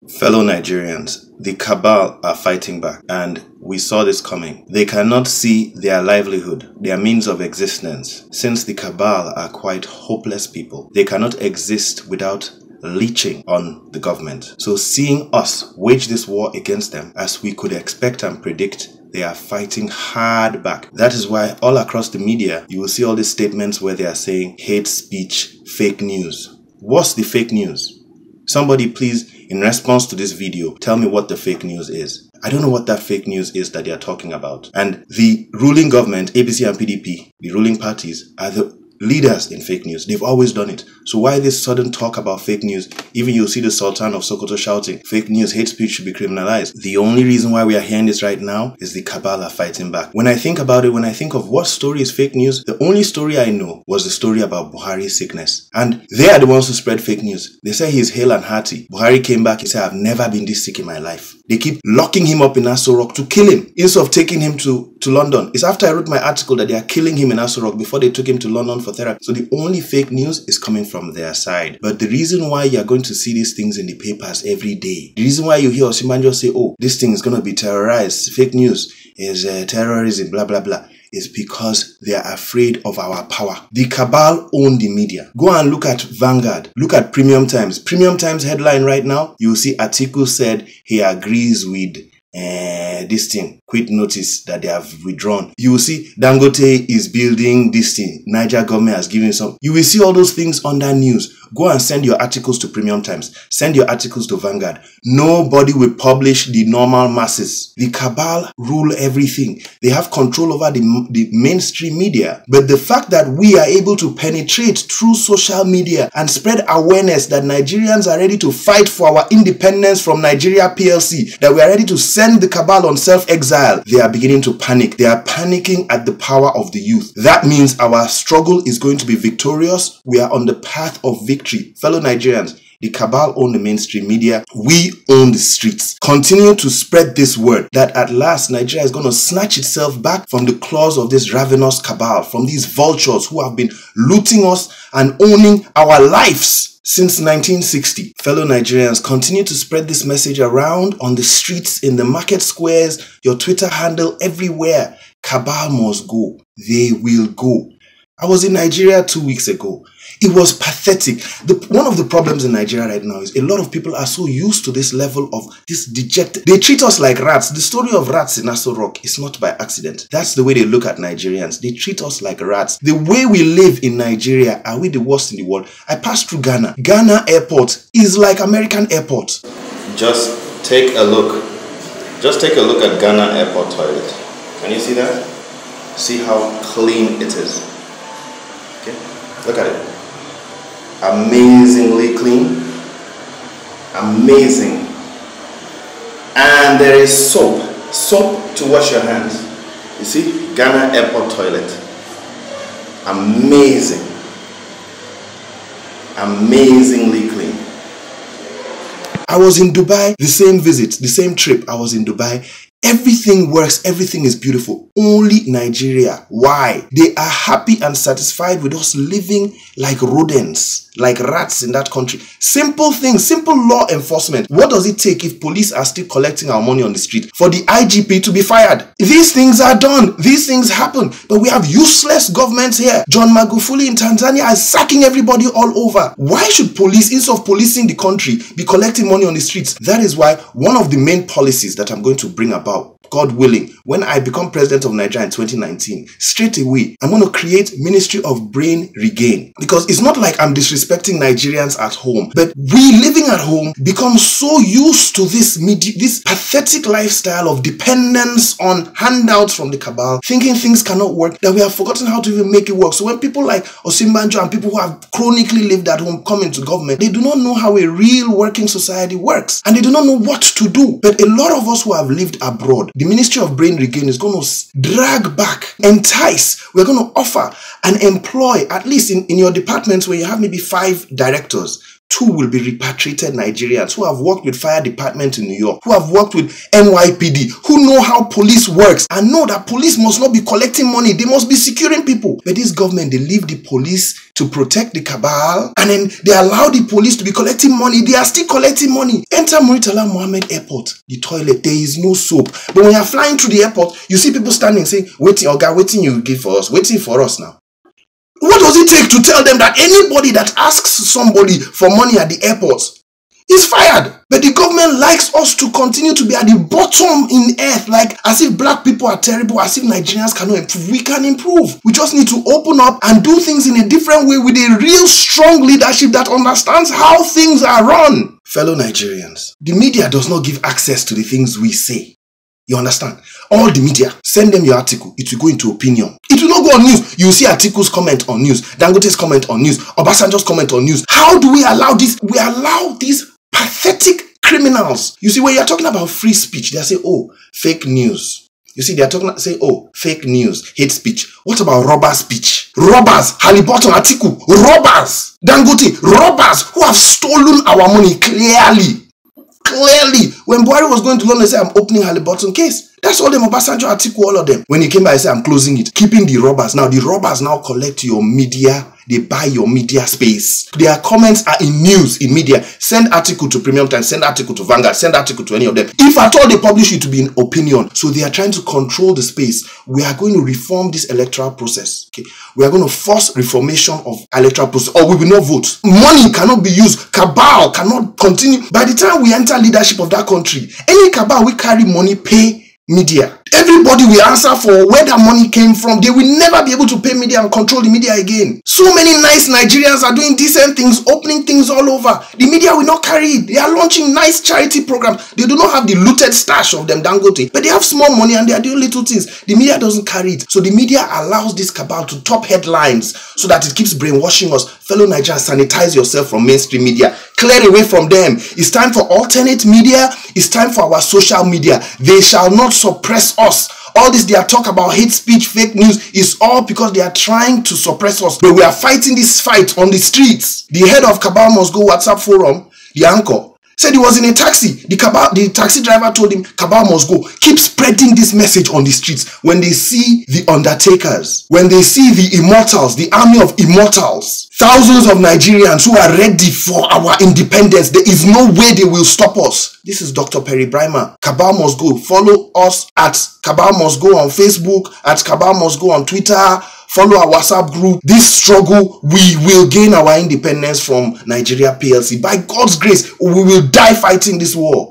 Fellow Nigerians, the cabal are fighting back, and we saw this coming. They cannot see their livelihood, their means of existence. Since the cabal are quite hopeless people, they cannot exist without leeching on the government. So seeing us wage this war against them, as we could expect and predict, they are fighting hard back. That is why all across the media, you will see all these statements where they are saying hate speech, fake news. What's the fake news? Somebody please, in response to this video, tell me what the fake news is. I don't know what that fake news is that they are talking about. And the ruling government, APC and PDP, the ruling parties, are the leaders in fake news. They've always done it. So why this sudden talk about fake news? Even you'll see the Sultan of Sokoto shouting, fake news, hate speech should be criminalized. The only reason why we are hearing this right now is the cabal are fighting back. When I think about it, when I think of what story is fake news, the only story I know was the story about Buhari's sickness. And they are the ones who spread fake news. They say he's hale and hearty. Buhari came back, he said, I've never been this sick in my life. They keep locking him up in Aso Rock to kill him instead of taking him to London. It's after I wrote my article that they are killing him in Aso Rock before they took him to London for therapy. So the only fake news is coming from their side. But the reason why you're going to see these things in the papers every day, the reason why you hear Osinbajo say, oh, this thing is going to be terrorized, fake news is terrorism, blah, blah, blah, is because they are afraid of our power. The cabal own the media. Go and look at Vanguard. Look at Premium Times. Premium Times headline right now, you will see Atiku said he agrees with this thing, quit notice that they have withdrawn. You will see Dangote is building this thing. Niger government has given some. You will see all those things under news. Go and send your articles to Premium Times. Send your articles to Vanguard. Nobody will publish the normal masses. The cabal rule everything. They have control over the mainstream media. But the fact that we are able to penetrate through social media and spread awareness that Nigerians are ready to fight for our independence from Nigeria PLC, that we are ready to send the cabal on self-exile, they are beginning to panic. They are panicking at the power of the youth. That means our struggle is going to be victorious. We are on the path of victory. Fellow Nigerians, the cabal own the mainstream media. We own the streets. Continue to spread this word that at last Nigeria is going to snatch itself back from the claws of this ravenous cabal, from these vultures who have been looting us and owning our lives since 1960. Fellow Nigerians, continue to spread this message around on the streets, in the market squares, your Twitter handle, everywhere. Cabal must go. They will go. I was in Nigeria 2 weeks ago. It was pathetic. One of the problems in Nigeria right now is a lot of people are so used to this level of this dejected. They treat us like rats. The story of rats in Aso Rock is not by accident. That's the way they look at Nigerians. They treat us like rats. The way we live in Nigeria, are we the worst in the world? I passed through Ghana. Ghana airport is like American airport. Just take a look. Just take a look at Ghana airport toilet. Can you see that? See how clean it is. Okay, look at it. Amazingly clean. Amazing. And there is soap. Soap to wash your hands. You see? Ghana airport toilet. Amazing. Amazingly clean. I was in Dubai, the same visit, the same trip. I was in Dubai. Everything works, everything is beautiful. Only Nigeria. Why? They are happy and satisfied with us living like rodents, like rats in that country. Simple things, simple law enforcement. What does it take if police are still collecting our money on the street for the IGP to be fired? These things are done. These things happen. But we have useless governments here. John Magufuli in Tanzania is sacking everybody all over. Why should police, instead of policing the country, be collecting money on the streets? That is why one of the main policies that I'm going to bring about, God willing, when I become president of Nigeria in 2019, straight away, I'm going to create Ministry of Brain Regain. Because it's not like I'm disrespecting Nigerians at home, but we living at home become so used to this pathetic lifestyle of dependence on handouts from the cabal, thinking things cannot work, that we have forgotten how to even make it work. So when people like Osinbajo and people who have chronically lived at home come into government, they do not know how a real working society works, and they do not know what to do. But a lot of us who have lived abroad, the Ministry of Brain Regain is going to drag back, entice. We're going to offer and employ, at least in your departments where you have maybe 5 directors, 2 will be repatriated Nigerians who have worked with fire department in New York, who have worked with NYPD, who know how police works and know that police must not be collecting money. They must be securing people. But this government, they leave the police to protect the cabal, and then they allow the police to be collecting money. They are still collecting money. Enter Muritala Mohammed Airport, the toilet, there is no soap. But when you're flying through the airport, you see people standing saying, waiting, oh God, waiting you give for us, waiting for us now. What does it take to tell them that anybody that asks somebody for money at the airport is fired? But the government likes us to continue to be at the bottom in earth, like as if black people are terrible, as if Nigerians cannot improve. We can improve. We just need to open up and do things in a different way with a real strong leadership that understands how things are run. Fellow Nigerians, the media does not give access to the things we say. You understand? All the media, send them your article. It will go into opinion. It will not go on news. You will see articles comment on news. Dangote's comment on news. Obasanjo's comment on news. How do we allow this? We allow these pathetic criminals. You see, when you're talking about free speech, they say, oh, fake news. You see, they're talking, say, oh, fake news, hate speech. What about robber speech? Robbers, Halliburton, Atiku, robbers, Dangote, robbers who have stolen our money clearly. Clearly, when Buhari was going to London, he said, I'm opening Halliburton case. That's all them, Obasanjo, Atiku, all of them. When he came by, he said, I'm closing it. Keeping the robbers. Now, the robbers now collect your media. They buy your media space. Their comments are in news, in media. Send article to Premium Times, send article to Vanguard, send article to any of them. If at all they publish it to be in opinion, so they are trying to control the space. We are going to reform this electoral process. Okay, we are going to force reformation of electoral process, or we will not vote. Money cannot be used. Cabal cannot continue. By the time we enter leadership of that country, any cabal we carry money pay media. Everybody will answer for where that money came from. They will never be able to pay media and control the media again. So many nice Nigerians are doing decent things, opening things all over. The media will not carry it. They are launching nice charity programs. They do not have the looted stash of them Dangote, but they have small money and they are doing little things. The media doesn't carry it. So the media allows this cabal to top headlines so that it keeps brainwashing us. Fellow Nigerians, sanitize yourself from mainstream media. Clear away from them. It's time for alternate media. It's time for our social media. They shall not suppress us. All this they are talk about hate speech, fake news is all because they are trying to suppress us. But we are fighting this fight on the streets. The head of Cabal Must Go WhatsApp forum, the anchor, said he was in a taxi. The taxi driver told him, Cabal must go. Keep spreading this message on the streets. When they see the undertakers, when they see the immortals, the army of immortals, thousands of Nigerians who are ready for our independence, there is no way they will stop us. This is Dr. Perry Brimer. Cabal Must Go. Follow us at Cabal Must Go on Facebook, at Cabal Must Go on Twitter. Follow our WhatsApp group. This struggle, we will gain our independence from Nigeria PLC. By God's grace, we will die fighting this war.